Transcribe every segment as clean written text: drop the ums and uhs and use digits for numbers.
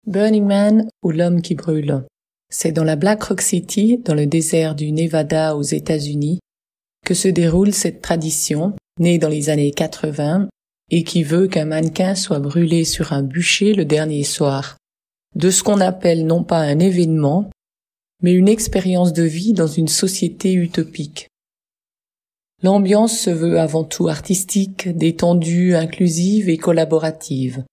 Burning Man ou l'homme qui brûle. C'est dans la Black Rock City, dans le désert du Nevada aux États-Unis, que se déroule cette tradition, née dans les années 80, et qui veut qu'un mannequin soit brûlé sur un bûcher le dernier soir. De ce qu'on appelle non pas un événement, mais une expérience de vie dans une société utopique. L'ambiance se veut avant tout artistique, détendue, inclusive et collaborative.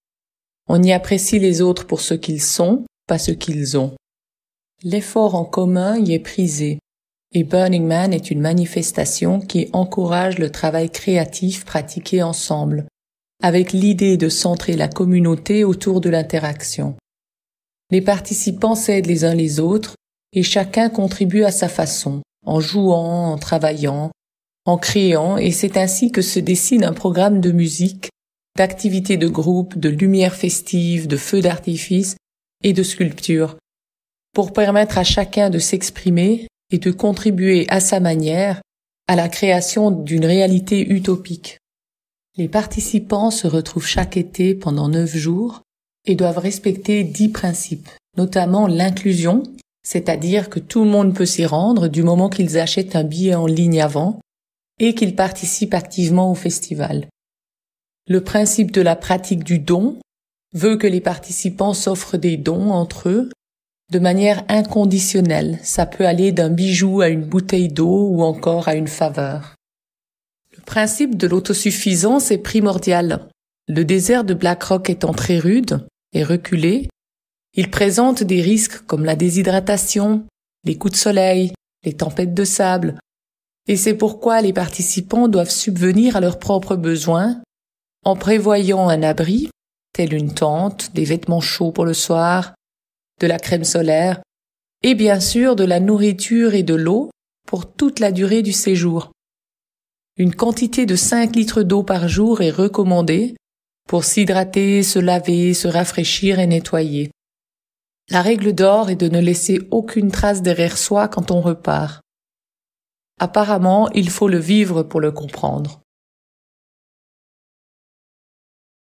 On y apprécie les autres pour ce qu'ils sont, pas ce qu'ils ont. L'effort en commun y est prisé, et Burning Man est une manifestation qui encourage le travail créatif pratiqué ensemble, avec l'idée de centrer la communauté autour de l'interaction. Les participants s'aident les uns les autres, et chacun contribue à sa façon, en jouant, en travaillant, en créant, et c'est ainsi que se dessine un programme de musique, d'activités de groupe, de lumière festive, de feux d'artifice et de sculptures, pour permettre à chacun de s'exprimer et de contribuer à sa manière à la création d'une réalité utopique. Les participants se retrouvent chaque été pendant 9 jours et doivent respecter 10 principes, notamment l'inclusion, c'est-à-dire que tout le monde peut s'y rendre du moment qu'ils achètent un billet en ligne avant et qu'ils participent activement au festival. Le principe de la pratique du don veut que les participants s'offrent des dons entre eux de manière inconditionnelle. Ça peut aller d'un bijou à une bouteille d'eau ou encore à une faveur. Le principe de l'autosuffisance est primordial. Le désert de Black Rock étant très rude et reculé, il présente des risques comme la déshydratation, les coups de soleil, les tempêtes de sable, et c'est pourquoi les participants doivent subvenir à leurs propres besoins en prévoyant un abri, tel une tente, des vêtements chauds pour le soir, de la crème solaire et bien sûr de la nourriture et de l'eau pour toute la durée du séjour. Une quantité de 5 litres d'eau par jour est recommandée pour s'hydrater, se laver, se rafraîchir et nettoyer. La règle d'or est de ne laisser aucune trace derrière soi quand on repart. Apparemment, il faut le vivre pour le comprendre.